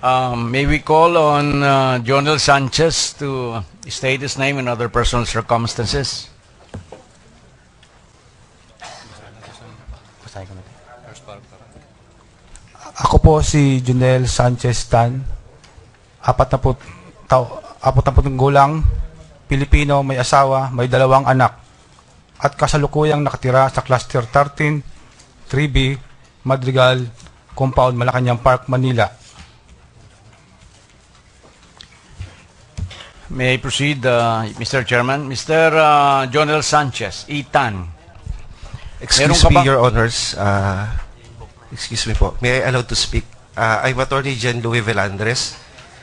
May we call on Jonel Sanchez to state his name and other personal circumstances? Ako po si Jonel Sanchez Tan, 40 gulang, Pilipino, may asawa, may 2 anak, at kasalukuyang nakatira sa Cluster 13, 3B, Madrigal, Compound, Malacanang Park, Manila. May I proceed, Mr. Chairman? Mr. Jonel Sanchez, Itan. Excuse me, Your Honors. Excuse me po. May I allow to speak? I'm Attorney Jen Louis Velandres,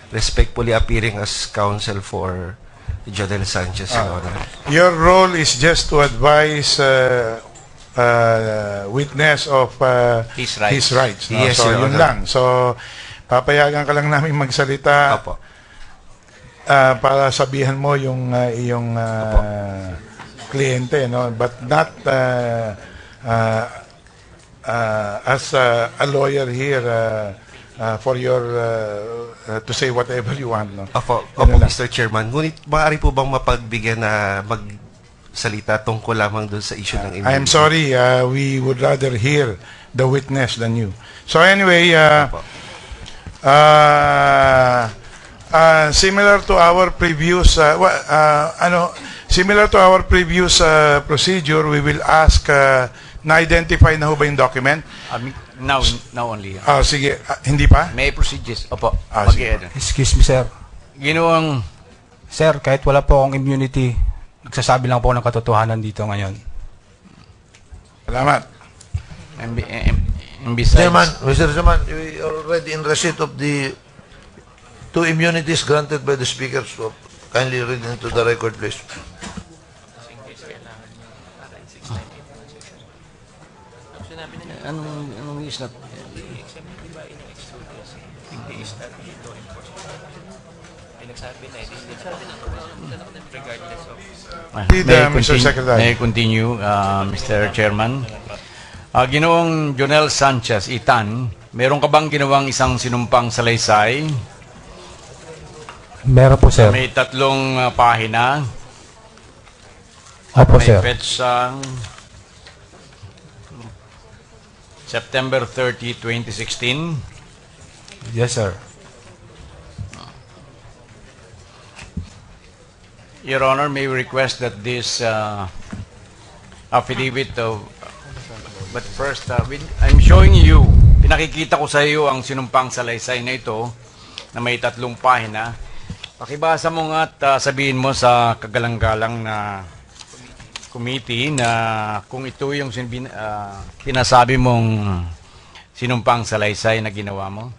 respectfully appearing as counsel for Jonel Sanchez, Your Honor. Your role is just to advise witness of His rights. his rights. No? Yes, so, Your yun Honor. lang. So, papayagan ka lang namin magsalita Opo. para sabihan mo yung iyong kliyente, no? But not as a lawyer here for your to say whatever you want, no? Opo, Ano lang. Mr. Chairman. Ngunit maaari po bang mapagbigyan na magsalita tungkol lamang doon sa issue ng immunity? I'm sorry, we would rather hear the witness than you. So anyway, Opo. similar to our previous procedure, we will ask na-identify na ho ba yung document? Now only. Sige, hindi pa? May I proceed, yes? Opo. Sige. Excuse me, sir. Ginawang Sir, kahit wala po akong immunity, nagsasabi lang po ng katotohanan dito ngayon. Salamat. and besides, Chairman, Mr. Chairman, we are already in receipt of the 2 immunities granted by the Speaker. So kindly read into the record, please. anong is not Mr. Secretary. May I continue, Mr. Chairman? Ginoong Jonel Sanchez, Itan, meron ka bang ginawang isang sinumpang salaysay? Meron po, sir. May 3 pahina. Opo, May sir. petsang September 30, 2016. Yes, sir. Your Honor, may we request that this affidavit of... But first, I'm showing you, pinakikita ko sa iyo ang sinumpang salaysay na ito na may 3 pahina. Pakibasa mo nga at sabihin mo sa kagalang-galang na committee na kung ito yung pinasabi mong sinumpang salaysay na ginawa mo.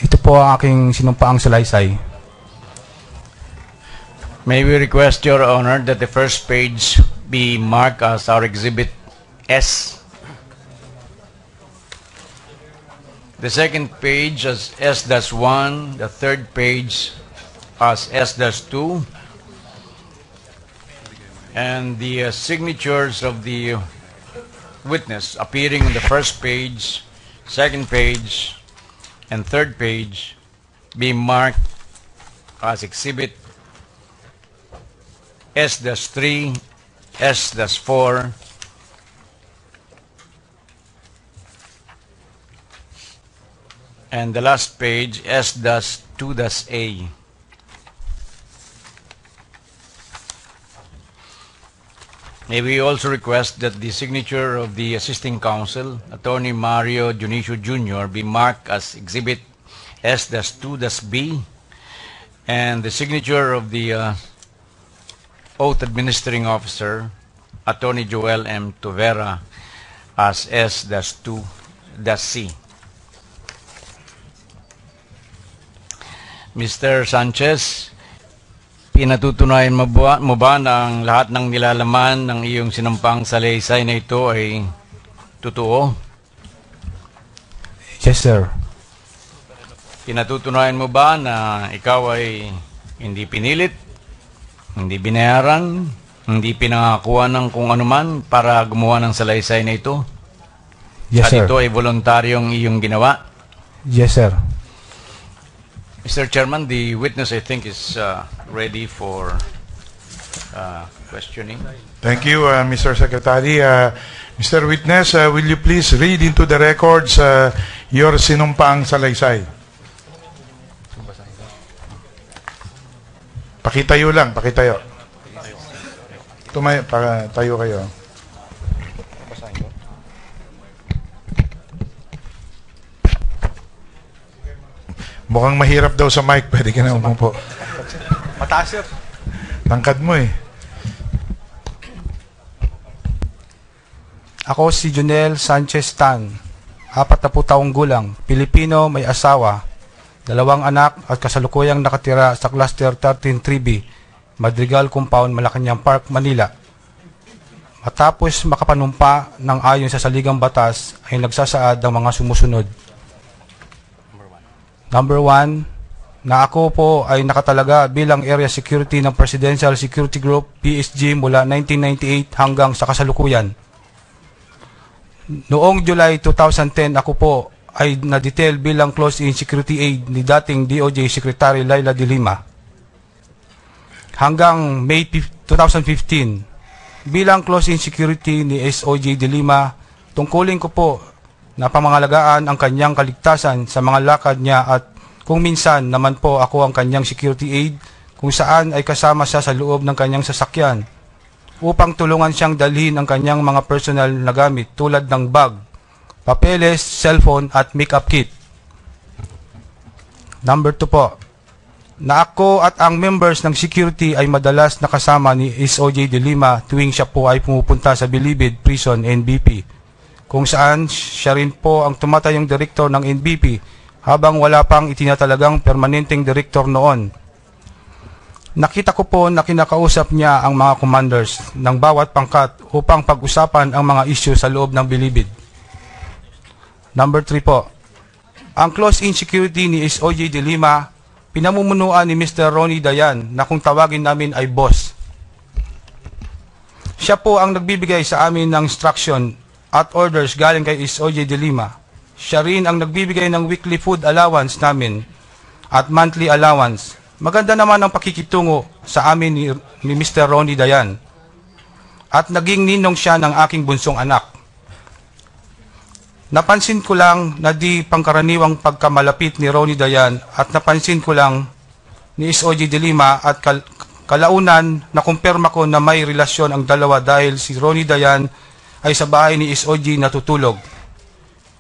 Ito po ang aking sinumpaang salaysay. May we request, Your Honor, that the first page be marked as our Exhibit S. The second page as S-1, the third page as S-2, and the signatures of the witness appearing on the first page, second page, and third page be marked as Exhibit S-3, S-4, and the last page S-2-A. May we also request that the signature of the assisting counsel, Attorney Mario Dionisio Jr., be marked as Exhibit S-2-B, and the signature of the Oath Administering Officer, Attorney Joel M. Tovera, as S-2-C. Mr. Sanchez, pinatutunayan mo ba na ang lahat ng nilalaman ng iyong sinampang salaysay na ito ay totoo? Yes, sir. Pinatutunayan mo ba na ikaw ay hindi pinilit, hindi binayaran, hindi pinangakuha ng kung anuman para gumawa ng salaysay na ito? Yes, At sir. ito ay voluntaryong iyong ginawa? Yes, sir. Mr. Chairman, the witness, I think, is ready for questioning. Thank you, Mr. Secretary. Mr. Witness, will you please read into the records your sinumpaang salaysay? Pakitayo lang, pakitayo. Tayo kayo. Mukhang mahirap daw sa mic. Pwede ka na umupo. Mataas, sir. Tangkad mo eh. Ako si Junel Sanchez Tan, 40 taong gulang, Pilipino, may asawa, 2 anak at kasalukuyang nakatira sa Cluster 13-3B, Madrigal Compound, Malacanang Park, Manila. Matapos makapanumpa ng ayon sa saligang batas ay nagsasaad ang mga sumusunod. Number 1, na ako po ay nakatalaga bilang Area Security ng Presidential Security Group, PSG, mula 1998 hanggang sa kasalukuyan. Noong July 2010, ako po ay na-detail bilang close-in security aide ni dating DOJ Secretary Laila de Lima. Hanggang May 2015, bilang close-in security ni SOJ de Lima, tungkulin ko po na pamangalagaan ang kanyang kaligtasan sa mga lakad niya at kung minsan naman po ako ang kanyang security aide kung saan ay kasama siya sa loob ng kanyang sasakyan upang tulungan siyang dalhin ang kanyang mga personal na gamit tulad ng bag, papeles, cellphone at makeup kit. Number 2 po, na ako at ang members ng security ay madalas nakasama ni SOJ de Lima tuwing siya po ay pumupunta sa Bilibid Prison NBP, kung saan siya rin po ang tumatayong direktor ng NBP habang wala pang itinatalagang permanenteng direktor noon. Nakita ko po na kinakausap niya ang mga commanders ng bawat pangkat upang pag-usapan ang mga issue sa loob ng Bilibid. Number 3 po, ang close-in security ni SOJ de Lima, pinamumunuan ni Mr. Ronnie Dayan na kung tawagin namin ay boss. Siya po ang nagbibigay sa amin ng instruction at orders galing kay SOJ de Lima. Siya rin ang nagbibigay ng weekly food allowance namin at monthly allowance. Maganda naman ang pakikitungo sa amin ni Mr. Ronnie Dayan. At naging ninong siya ng aking bunsong anak. Napansin ko lang na di pangkaraniwang pagkamalapit ni Ronnie Dayan at napansin ko lang ni SOJ de Lima at kalaunan na kumpirma ko na may relasyon ang dalawa dahil si Ronnie Dayan ay sa bahay ni SOJ natutulog.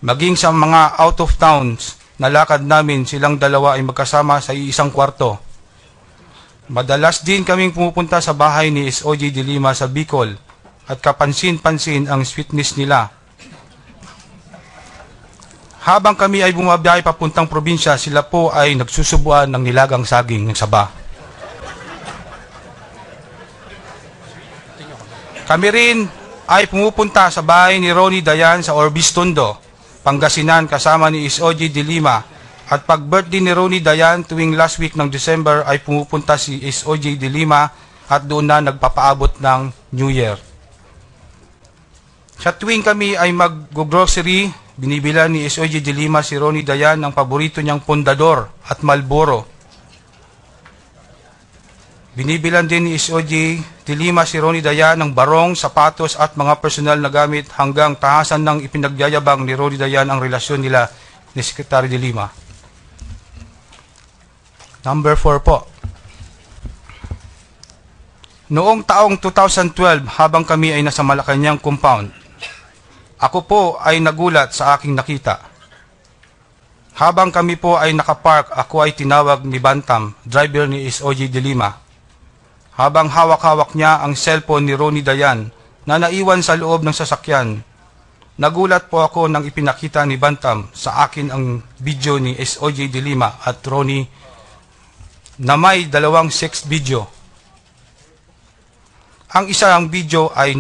Maging sa mga out of towns na lakad namin, silang dalawa ay magkasama sa isang kwarto. Madalas din kaming pumupunta sa bahay ni SOJ de Lima sa Bicol at kapansin-pansin ang sweetness nila. Habang kami ay bumabiyahe papuntang probinsya, sila po ay nagsusubuan ng nilagang saging ng Saba. Kami rin ay pumupunta sa bahay ni Ronnie Dayan sa Orbis Tondo, Pangasinan kasama ni SOJ de Lima. At pag birthday ni Ronnie Dayan tuwing last week ng December ay pumupunta si SOJ de Lima at doon na nagpapaabot ng New Year. Sa tuwing kami ay mag-grocery, binibila ni SOJ de Lima si Ronnie Dayan ng paborito niyang Pondador at Marlboro. Binibilan din ni SOJ de Lima si Ronnie Dayan ng barong, sapatos at mga personal na gamit hanggang tahasan ng ipinagyayabang ni Ronnie Dayan ang relasyon nila ni Secretary de Lima. Number 4 po. Noong taong 2012, habang kami ay nasa Malacanang compound, ako po ay nagulat sa aking nakita. Habang kami po ay nakapark, ako ay tinawag ni Bantam, driver ni SOJ de Lima. Habang hawak-hawak niya ang cellphone ni Ronnie Dayan na naiwan sa loob ng sasakyan, nagulat po ako nang ipinakita ni Bantam sa akin ang video ni SOJ de Lima at Ronnie na may 2 sex video. Ang isang video ay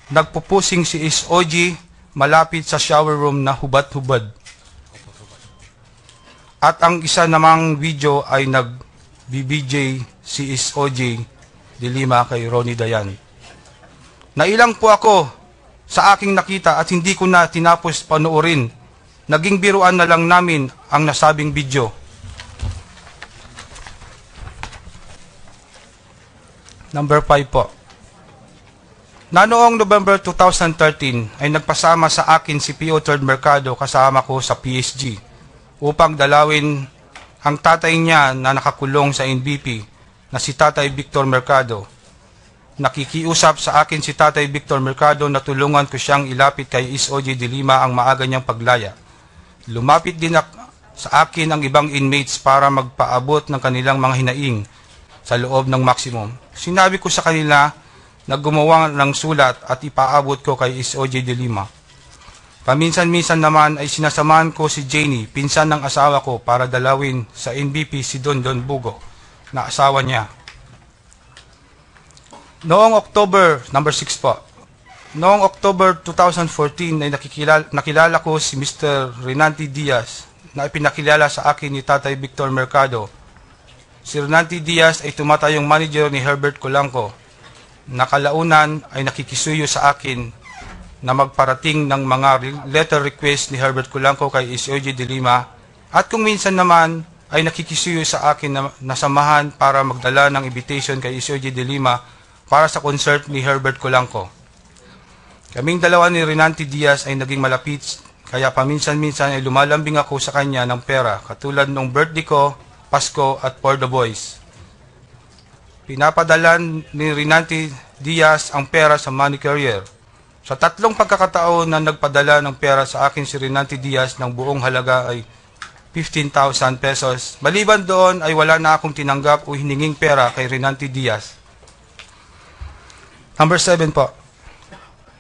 nagpupusing si SOJ malapit sa shower room na hubad-hubad. At ang isa namang video ay nag-BBJ si SOJ de Lima kay Ronnie Dayan. Nailang po ako sa aking nakita at hindi ko na tinapos panoorin. Naging biruan na lang namin ang nasabing video. Number 5 po. Na noong November 2013 ay nagpasama sa akin si P.O. Third Mercado kasama ko sa PSG upang dalawin ang tatay niya na nakakulong sa NBP na si Tatay Victor Mercado. Nakikiusap sa akin si Tatay Victor Mercado na tulungan ko siyang ilapit kay SOJ de Lima ang maaga niyang paglaya. Lumapit din sa akin ang ibang inmates para magpaabot ng kanilang mga hinaing sa loob ng maximum. Sinabi ko sa kanila na gumawa ng sulat at ipaabot ko kay SOJ de Lima. Paminsan-minsan naman ay sinasamahan ko si Janie, pinsan ng asawa ko, para dalawin sa NBP si Don Bugo, na asawa niya. Noong October, number 6 po, noong October 2014 ay nakilala ko si Mr. Renanti Diaz na ipinakilala sa akin ni Tatay Victor Mercado. Si Renanti Diaz ay tumatayong manager ni Herbert Colanco. Nakalaunan ay nakikisuyo sa akin na magparating ng mga letter request ni Herbert Colanco kay SOJ de Lima at kung minsan naman ay nakikisuyo sa akin na nasamahan para magdala ng invitation kay SOJ de Lima para sa concert ni Herbert Colanco. Kaming dalawa ni Renanti Diaz ay naging malapit kaya paminsan-minsan ay lumalambing ako sa kanya ng pera katulad nung birthday ko, Pasko at for the boys. Pinapadala ni Renanti Diaz ang pera sa money carrier. Sa 3 pagkakataon na nagpadala ng pera sa akin si Renanti Diaz ng buong halaga ay 15,000 pesos. Maliban doon ay wala na akong tinanggap o hininging pera kay Renanti Diaz. Number 7 po.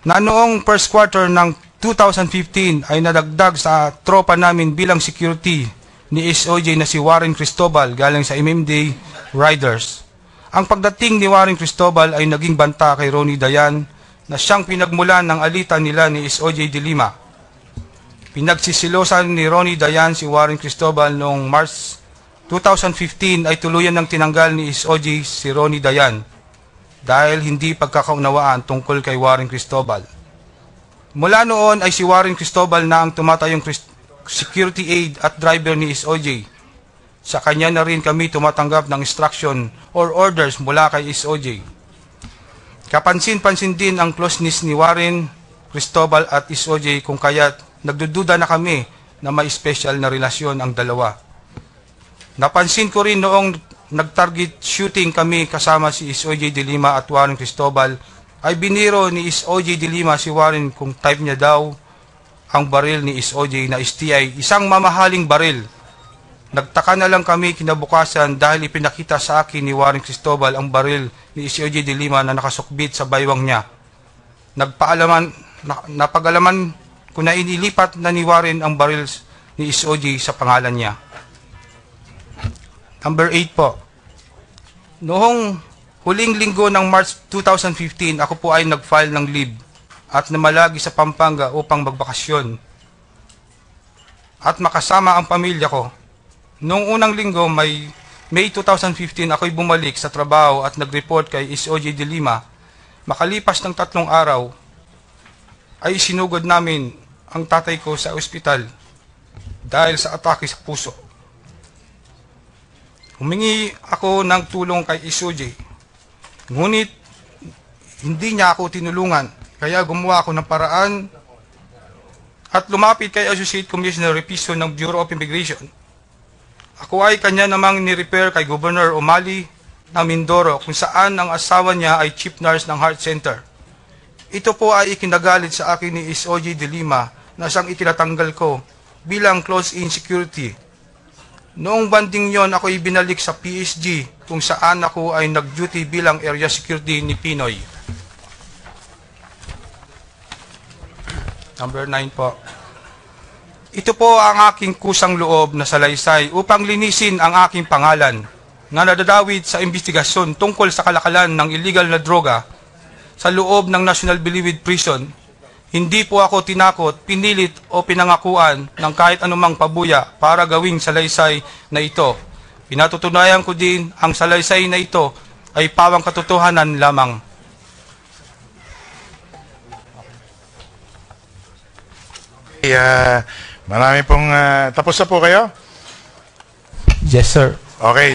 Na noong first quarter ng 2015 ay nadagdag sa tropa namin bilang security ni SOJ na si Warren Cristobal galing sa MMD Riders. Ang pagdating ni Warren Cristobal ay naging banta kay Ronnie Dayan na siyang pinagmulan ng alitan nila ni SOJ de Lima. Pinagsisilosan ni Ronnie Dayan si Warren Cristobal noong March 2015 ay tuluyan ng tinanggal ni SOJ si Ronnie Dayan dahil hindi pagkakaunawaan tungkol kay Warren Cristobal. Mula noon ay si Warren Cristobal na ang tumatayong security aid at driver ni SOJ. Sa kanya na rin kami tumatanggap ng instruction or orders mula kay SOJ. Kapansin-pansin din ang closeness ni Warren Cristobal at SOJ kung kaya't nagdududa na kami na may special na relasyon ang dalawa. Napansin ko rin noong nag-target shooting kami kasama si SOJ de Lima at Warren Cristobal ay biniro ni SOJ de Lima si Warren kung type niya daw ang baril ni SOJ na STI, isang mamahaling baril. Nagtaka na lang kami kinabukasan dahil ipinakita sa akin ni Warren Cristobal ang baril ni SOJ de Lima na nakasukbit sa baywang niya. Napag-alaman ko na inilipat na ni Warren ang baril ni SOJ sa pangalan niya. Number 8 po. Noong huling linggo ng March 2015, ako po ay nag-file ng leave at namalagi sa Pampanga upang magbakasyon at makasama ang pamilya ko. Noong unang linggo, May 2015, ako'y bumalik sa trabaho at nag-report kay SOJ de Lima. Makalipas ng 3 araw, ay sinugod namin ang tatay ko sa ospital dahil sa atake sa puso. Humingi ako ng tulong kay SOJ, ngunit hindi niya ako tinulungan, kaya gumawa ako ng paraan at lumapit kay Associate Commissioner Repiso ng Bureau of Immigration. Ako ay kanya namang ni-repair kay Governor Umali ng Mindoro kung saan ang asawa niya ay chief nurse ng Heart Center. Ito po ay ikinagalit sa akin ni SOJ de Lima na siyang itinatanggal ko bilang close-in security. Noong banding yon ako ibinalik sa PSG kung saan ako ay nag-duty bilang area security ni Pinoy. Number 9 po. Ito po ang aking kusang loob na salaysay upang linisin ang aking pangalan na nadadawit sa investigasyon tungkol sa kalakalan ng illegal na droga sa loob ng National Bilibid Prison. Hindi po ako tinakot, pinilit o pinangakuan ng kahit anumang pabuya para gawing salaysay na ito. Pinatutunayan ko din ang salaysay na ito ay pawang katotohanan lamang. Marami pong tapos na po kayo? Yes, sir. Okay.